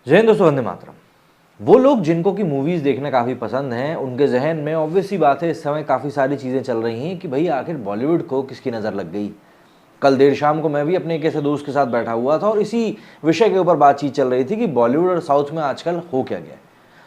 जय हिंद दोस्तों, वंदे मातरम। वो लोग जिनको की मूवीज़ देखना काफ़ी पसंद है, उनके जहन में ऑब्वियस सी बात है इस समय काफ़ी सारी चीज़ें चल रही हैं कि भाई आखिर बॉलीवुड को किसकी नज़र लग गई। कल देर शाम को मैं भी अपने एक ऐसे दोस्त के साथ बैठा हुआ था और इसी विषय के ऊपर बातचीत चल रही थी कि बॉलीवुड और साउथ में आजकल हो क्या गया है।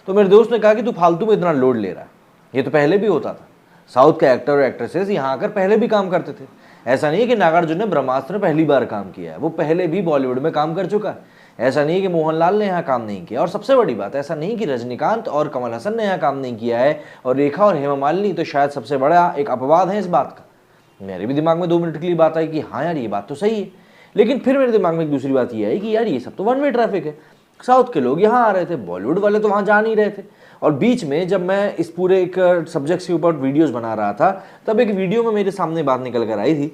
तो मेरे दोस्त ने कहा कि तू फालतू में इतना लोड ले रहा है, ये तो पहले भी होता था। साउथ के एक्टर और एक्ट्रेसेस यहाँ आकर पहले भी काम करते थे। ऐसा नहीं है कि नागार्जुन ने ब्रह्मास्त्र में पहली बार काम किया है, वो पहले भी बॉलीवुड में काम कर चुका है। ऐसा नहीं है कि मोहनलाल ने यहाँ काम नहीं किया, और सबसे बड़ी बात ऐसा नहीं कि रजनीकांत और कमल हसन ने यहाँ काम नहीं किया है, और रेखा और हेमा मालिनी तो शायद सबसे बड़ा एक अपवाद है इस बात का। मेरे भी दिमाग में 2 मिनट के लिए बात आई कि हाँ यार ये बात तो सही है, लेकिन फिर मेरे दिमाग में एक दूसरी बात ये आई कि यार ये सब तो वन वे ट्रैफिक है। साउथ के लोग यहाँ आ रहे थे, बॉलीवुड वाले तो वहाँ जा नहीं रहे थे। और बीच में जब मैं इस पूरे एक सब्जेक्ट के ऊपर वीडियोस बना रहा था, तब एक वीडियो में मेरे सामने बात निकल कर आई थी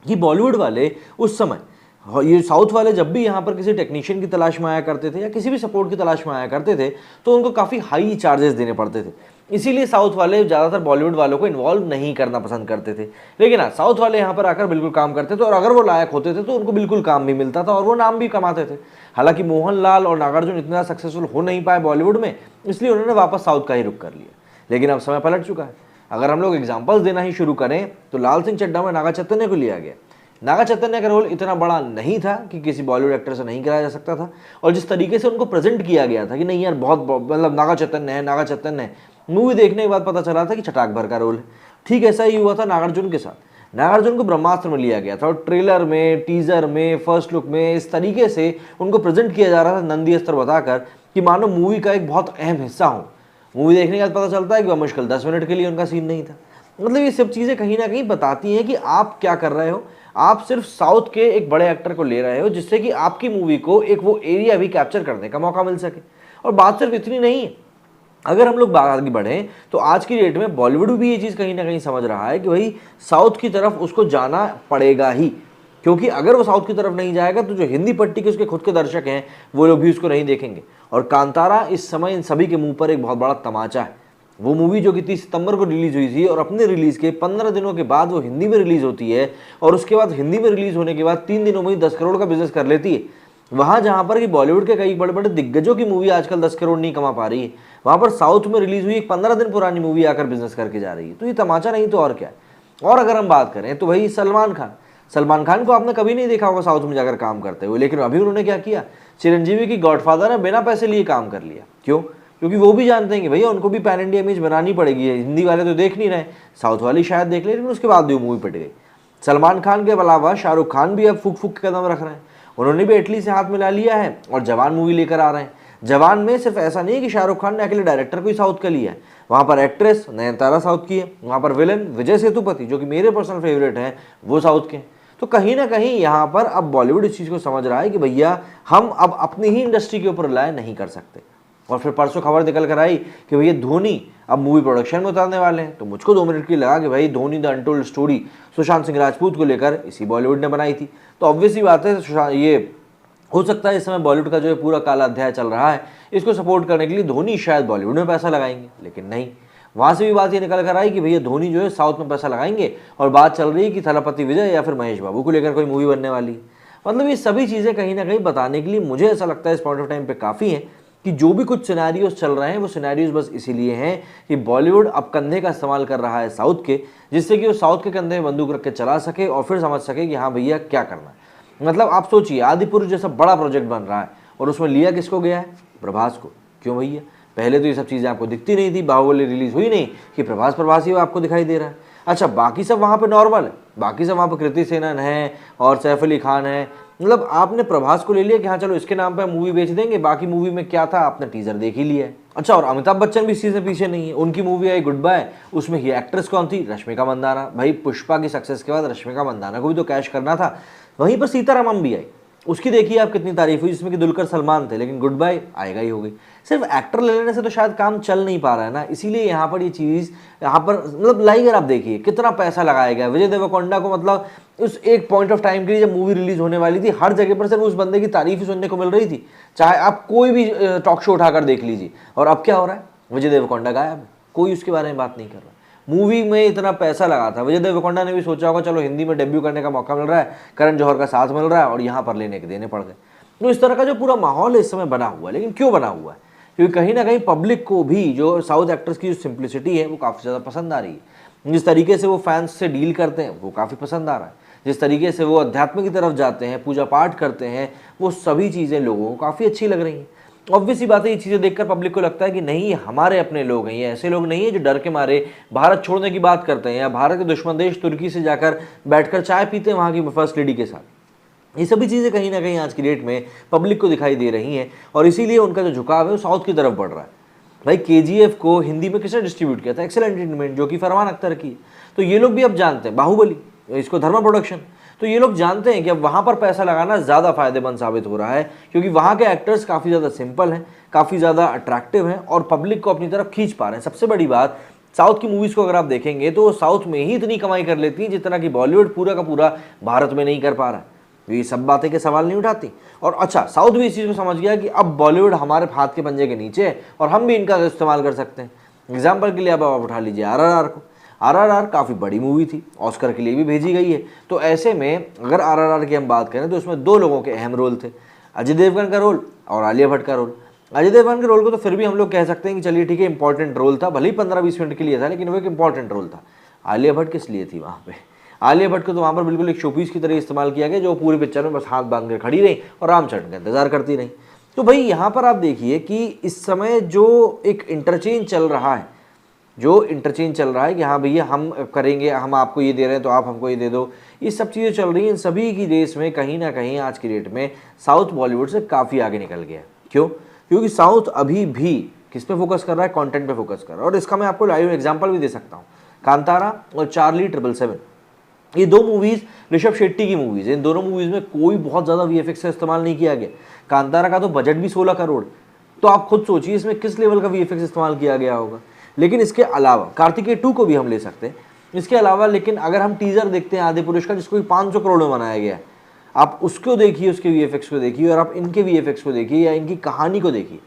कि बॉलीवुड वाले उस समय, ये साउथ वाले जब भी यहाँ पर किसी टेक्नीशियन की तलाश में आया करते थे या किसी भी सपोर्ट की तलाश में आया करते थे, तो उनको काफ़ी हाई चार्जेस देने पड़ते थे। इसीलिए साउथ वाले ज़्यादातर बॉलीवुड वालों को इन्वॉल्व नहीं करना पसंद करते थे। लेकिन हाँ, साउथ वाले यहाँ पर आकर बिल्कुल काम करते थे, और अगर वो लायक होते थे तो उनको बिल्कुल काम भी मिलता था और वो नाम भी कमाते थे। हालांकि मोहनलाल और नागार्जुन इतना सक्सेसफुल हो नहीं पाए बॉलीवुड में, इसलिए उन्होंने वापस साउथ का ही रुख कर लिया। लेकिन अब समय पलट चुका है। अगर हम लोग एग्जाम्पल्स देना ही शुरू करें तो लाल सिंह चड्ढा में नागा चैतन्य को लिया गया। नागा चैतन्य का रोल इतना बड़ा नहीं था कि किसी बॉलीवुड एक्टर से नहीं कराया जा सकता था, और जिस तरीके से उनको प्रेजेंट किया गया था कि नहीं यार बहुत मतलब नागा चैतन्य है, नागा चैतन्य है, मूवी देखने के बाद पता चला था कि छटाक भर का रोल है। ठीक ऐसा ही हुआ था नागार्जुन के साथ। नागार्जुन को ब्रह्मास्त्र में लिया गया था और ट्रेलर में, टीजर में, फर्स्ट लुक में इस तरीके से उनको प्रेजेंट किया जा रहा था नंदी अस्त्र बताकर कि मानो मूवी का एक बहुत अहम हिस्सा हो। मूवी देखने के बाद पता चलता है कि वह मुश्किल 10 मिनट के लिए उनका सीन नहीं था। मतलब ये सब चीज़ें कहीं ना कहीं बताती हैं कि आप क्या कर रहे हो। आप सिर्फ साउथ के एक बड़े एक्टर को ले रहे हो जिससे कि आपकी मूवी को एक वो एरिया भी कैप्चर करने का मौका मिल सके। और बात सिर्फ इतनी नहीं है, अगर हम लोग आगे बढ़ें तो आज की डेट में बॉलीवुड भी ये चीज़ कहीं ना कहीं समझ रहा है कि भाई साउथ की तरफ उसको जाना पड़ेगा ही, क्योंकि अगर वो साउथ की तरफ नहीं जाएगा तो जो हिंदी पट्टी के उसके खुद के दर्शक हैं वो लोग भी उसको नहीं देखेंगे। और कांतारा इस समय इन सभी के मुंह पर एक बहुत बड़ा तमाचा है। वो मूवी जो कि 30 सितंबर को रिलीज़ हुई थी और अपने रिलीज़ के 15 दिनों के बाद वो हिंदी में रिलीज़ होती है, और उसके बाद हिंदी में रिलीज़ होने के बाद 3 दिनों में ही 10 करोड़ का बिजनेस कर लेती है। वहाँ जहाँ पर कि बॉलीवुड के कई बड़े बड़े दिग्गजों की मूवी आजकल 10 करोड़ नहीं कमा पा रही है, वहाँ पर साउथ में रिलीज़ हुई एक 15 दिन पुरानी मूवी आकर बिजनेस करके जा रही है। तो ये तमाचा नहीं तो और क्या है। और अगर हम बात करें तो भाई सलमान खान को आपने कभी नहीं देखा होगा साउथ में जाकर काम करते हुए, लेकिन अभी उन्होंने क्या किया, चिरंजीवी की गॉडफादर है, बिना पैसे लिए काम कर लिया। क्यों? क्योंकि वो भी जानते हैं कि भैया उनको भी पैन इंडिया इमेज बनानी पड़ेगी। हिंदी वाले तो देख नहीं रहे, साउथ वाले शायद देख ले, लेकिन उसके बाद भी मूवी पिट गई। सलमान खान के अलावा शाहरुख खान भी अब फूक फूक के कदम रख रहे हैं। उन्होंने भी इटली से हाथ मिला लिया है और जवान मूवी लेकर आ रहे हैं। जवान में सिर्फ ऐसा नहीं है कि शाहरुख खान ने अकेले डायरेक्टर को ही साउथ का लिया है, वहाँ पर एक्ट्रेस नयनतारा साउथ की है, वहाँ पर विलन विजय सेतुपति जो कि मेरे पर्सनल फेवरेट हैं वो साउथ के हैं। तो कहीं ना कहीं यहाँ पर अब बॉलीवुड इस चीज़ को समझ रहा है कि भैया हम अब अपनी ही इंडस्ट्री के ऊपर रिलाय नहीं कर सकते। और फिर परसों खबर निकल कर आई कि भैया धोनी अब मूवी प्रोडक्शन में उतारने वाले हैं। तो मुझको 2 मिनट की लगा कि भाई Dhoni the untold story Sushant Singh Rajput को लेकर इसी बॉलीवुड ने बनाई थी, तो ऑब्वियसली बात है ये हो सकता है इस समय बॉलीवुड का जो पूरा काला अध्याय चल रहा है इसको सपोर्ट करने के लिए धोनी शायद बॉलीवुड में पैसा लगाएंगे। लेकिन नहीं, वहाँ से भी बात ये निकल कर आई कि भैया धोनी जो है साउथ में पैसा लगाएंगे, और बात चल रही है कि थलापति विजय या फिर महेश बाबू को लेकर कोई मूवी बनने वाली है। मतलब ये सभी चीज़ें कहीं ना कहीं बताने के लिए मुझे ऐसा लगता है इस पॉइंट ऑफ टाइम पे काफ़ी है कि जो भी कुछ सिनेरियोज चल रहे हैं वो सिनेरियोज बस इसीलिए हैं कि बॉलीवुड अब कंधे का इस्तेमाल कर रहा है साउथ के, जिससे कि वो साउथ के कंधे में बंदूक रख के चला सके और फिर समझ सके कि हाँ भैया क्या करना है। मतलब आप सोचिए, आदिपुरुष जैसा बड़ा प्रोजेक्ट बन रहा है और उसमें लिया किसको गया है? प्रभास को। क्यों भैया? पहले तो ये सब चीज़ें आपको दिखती नहीं थी, बाहुबली रिलीज हुई नहीं कि प्रभास ही आपको दिखाई दे रहा है। अच्छा, बाकी सब वहाँ पे नॉर्मल है, बाकी सब वहाँ पे कृति सेनन है और सैफ अली खान है। मतलब आपने प्रभास को ले लिया कि हाँ चलो इसके नाम पे मूवी बेच देंगे, बाकी मूवी में क्या था आपने टीजर देख ही लिया है। अच्छा, और अमिताभ बच्चन भी इस चीज़ में पीछे नहीं है। उनकी मूवी आई गुड बाय, उसमें ही एक्ट्रेस कौन थी? रश्मिका मंदाना। भाई पुष्पा की सक्सेस के बाद रश्मिका मंदाना को भी तो कैश करना था। वहीं पर सीतारामम भी आई, उसकी देखिए आप कितनी तारीफ हुई, जिसमें कि दुलकर सलमान थे, लेकिन गुड बाय आएगा ही हो गई। सिर्फ एक्टर ले लेने से तो शायद काम चल नहीं पा रहा है ना, इसीलिए यहाँ पर ये चीज़ यहाँ पर मतलब लाइगर आप देखिए कितना पैसा लगाया गया। विजय देवरकोंडा को मतलब उस एक पॉइंट ऑफ टाइम के लिए जब मूवी रिलीज होने वाली थी, हर जगह पर सिर्फ उस बंदे की तारीफ ही सुनने को मिल रही थी, चाहे आप कोई भी टॉक शो उठाकर देख लीजिए। और अब क्या हो रहा है? विजय देवरकोंडा गायब, कोई उसके बारे में बात नहीं कर रहा। मूवी में इतना पैसा लगा था, विजय देवरकोंडा ने भी सोचा होगा चलो हिंदी में डेब्यू करने का मौका मिल रहा है, करण जौहर का साथ मिल रहा है, और यहाँ पर लेने के देने पड़ गए। तो इस तरह का जो पूरा माहौल इस समय बना हुआ है, लेकिन क्यों बना हुआ है? क्योंकि कहीं ना कहीं पब्लिक को भी जो साउथ एक्टर्स की जो सिंप्लिसिटी है वो काफ़ी ज़्यादा पसंद आ रही है। जिस तरीके से वो फैंस से डील करते हैं वो काफ़ी पसंद आ रहा है। जिस तरीके से वो अध्यात्म की तरफ जाते हैं, पूजा पाठ करते हैं, वो सभी चीज़ें लोगों को काफ़ी अच्छी लग रही हैं। ऑब्वियस सी बात है, ये चीज़ें देखकर पब्लिक को लगता है कि नहीं, ये हमारे अपने लोग हैं, ये ऐसे लोग नहीं है जो डर के मारे भारत छोड़ने की बात करते हैं या भारत के दुश्मन देश तुर्की से जाकर बैठकर चाय पीते हैं वहाँ की फर्स्ट लेडी के साथ। ये सभी चीज़ें कहीं ना कहीं आज की डेट में पब्लिक को दिखाई दे रही हैं और इसीलिए उनका जो झुकाव है वो साउथ की तरफ बढ़ रहा है। भाई KGF को हिंदी में किसने डिस्ट्रीब्यूट किया था? एक्सेल एंटरटेनमेंट, जो कि फरमान अख्तर की। तो ये लोग भी अब जानते हैं, बाहुबली, इसको धर्मा प्रोडक्शन, तो ये लोग जानते हैं कि अब वहाँ पर पैसा लगाना ज़्यादा फायदेमंद साबित हो रहा है, क्योंकि वहाँ के एक्टर्स काफ़ी ज़्यादा सिंपल हैं, काफ़ी ज़्यादा अट्रैक्टिव हैं और पब्लिक को अपनी तरफ खींच पा रहे हैं। सबसे बड़ी बात, साउथ की मूवीज़ को अगर आप देखेंगे तो साउथ में ही इतनी कमाई कर लेती है जितना कि बॉलीवुड पूरा का पूरा भारत में नहीं कर पा रहा है। ये सब बातें के सवाल नहीं उठाती। और अच्छा, साउथ भी इस चीज़ को समझ गया कि अब बॉलीवुड हमारे हाथ के पंजे के नीचे है और हम भी इनका इस्तेमाल कर सकते हैं। एग्जाम्पल के लिए अब आप उठा लीजिए RRR को। RRR काफ़ी बड़ी मूवी थी, ऑस्कर के लिए भी भेजी गई है। तो ऐसे में अगर RRR की हम बात करें तो उसमें दो लोगों के अहम रोल थे, अजय देवगन का रोल और आलिया भट्ट का रोल। अजय देवगन के रोल को तो फिर भी हम लोग कह सकते हैं कि चलिए ठीक है, इंपॉर्टेंट रोल था, भले ही 15-20 मिनट के लिए था, लेकिन वो एक इंपॉर्टेंट रोल था। आलिया भट्ट किस लिए थी वहाँ पे? आलिया भट्ट को तो वहाँ पर बिल्कुल एक शोपीस की तरह इस्तेमाल किया गया, जो पूरी पिक्चर में बस हाथ बांध कर खड़ी रही और रामचरण का इंतजार करती रही। तो भाई यहाँ पर आप देखिए कि इस समय जो एक इंटरचेंज चल रहा है, कि हाँ भैया हम करेंगे, हम आपको ये दे रहे हैं तो आप हमको ये दे दो, ये सब चीज़ें चल रही हैं। इन सभी की रेस में कहीं ना कहीं आज की डेट में साउथ बॉलीवुड से काफ़ी आगे निकल गया। क्यों? क्योंकि साउथ अभी भी किस पे फोकस कर रहा है? कंटेंट पे फोकस कर रहा है। और इसका मैं आपको लाइव एग्जांपल भी दे सकता हूँ। कांतारा और चार्ली 777, ये दो मूवीज़ ऋषभ शेट्टी की मूवीज़ है। इन दोनों मूवीज़ में कोई बहुत ज़्यादा VFX का इस्तेमाल नहीं किया गया। कांतारा का तो बजट भी 16 करोड़, तो आप खुद सोचिए इसमें किस लेवल का VFX इस्तेमाल किया गया होगा। लेकिन इसके अलावा कार्तिकेय 2 को भी हम ले सकते हैं, इसके अलावा। लेकिन अगर हम टीजर देखते हैं आदिपुरुष का, जिसको 500 करोड़ में बनाया गया है, आप उसको देखिए, उसके VFX को देखिए और आप इनके VFX को देखिए या इनकी कहानी को देखिए।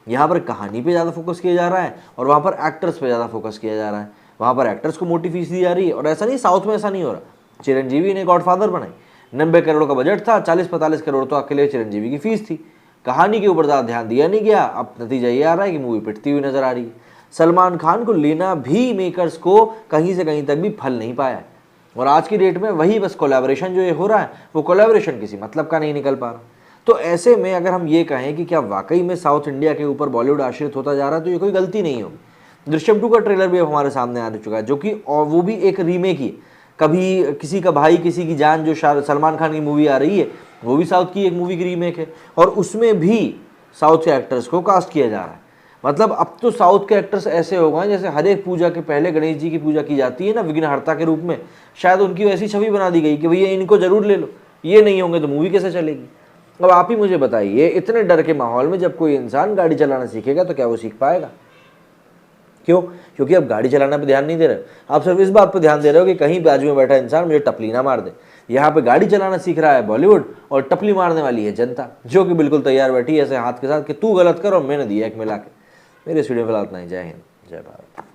यहाँ पर कहानी पे ज़्यादा फोकस किया जा रहा है और वहाँ पर एक्टर्स पे ज़्यादा फोकस किया जा रहा है। वहाँ पर एक्टर्स को मोटी फीस दी जा रही है। और ऐसा नहीं, साउथ में ऐसा नहीं हो रहा। चिरंजीवी ने गॉडफादर बनाई, 90 करोड़ का बजट था, 40-45 करोड़ तो अकेले चिरंजीवी की फीस थी। कहानी के ऊपर ज़्यादा ध्यान दिया नहीं गया। अब नतीजा ये आ रहा है कि मूवी पिटती हुई नजर आ रही है। सलमान खान को लेना भी मेकर्स को कहीं से कहीं तक भी फल नहीं पाया है। और आज की डेट में वही बस कोलैबोरेशन जो ये हो रहा है, वो कोलैबोरेशन किसी मतलब का नहीं निकल पा रहा। तो ऐसे में अगर हम ये कहें कि क्या वाकई में साउथ इंडिया के ऊपर बॉलीवुड आश्रित होता जा रहा है, तो ये कोई गलती नहीं होगी। दृश्यम 2 का ट्रेलर भी अब हमारे सामने आ चुका है, जो कि और वो भी एक रीमेक ही। कभी किसी का भाई किसी की जान, जो सलमान खान की मूवी आ रही है, वो भी साउथ की एक मूवी की रीमेक है और उसमें भी साउथ के एक्टर्स को कास्ट किया जा रहा है। मतलब अब तो साउथ के एक्टर्स ऐसे हो गए जैसे हर एक पूजा के पहले गणेश जी की पूजा की जाती है ना, विघ्नहर्ता के रूप में, शायद उनकी वैसी छवि बना दी गई कि भैया इनको जरूर ले लो, ये नहीं होंगे तो मूवी कैसे चलेगी। अब आप ही मुझे बताइए, इतने डर के माहौल में जब कोई इंसान गाड़ी चलाना सीखेगा तो क्या वो सीख पाएगा? क्यों? क्योंकि अब गाड़ी चलाने पे ध्यान नहीं दे रहे, आप सिर्फ इस बात पे ध्यान दे रहे हो कि कहीं बाजू में बैठा इंसान मुझे टपली ना मार दे। यहाँ पे गाड़ी चलाना सीख रहा है बॉलीवुड और टपली मारने वाली है जनता, जो कि बिल्कुल तैयार बैठी है ऐसे हाथ के साथ कि तू गलत कर और मैंने दिया एक मिला के। मेरे इस वीडियो में फिलहाल इतना ही। जय हिंद, जय भारत।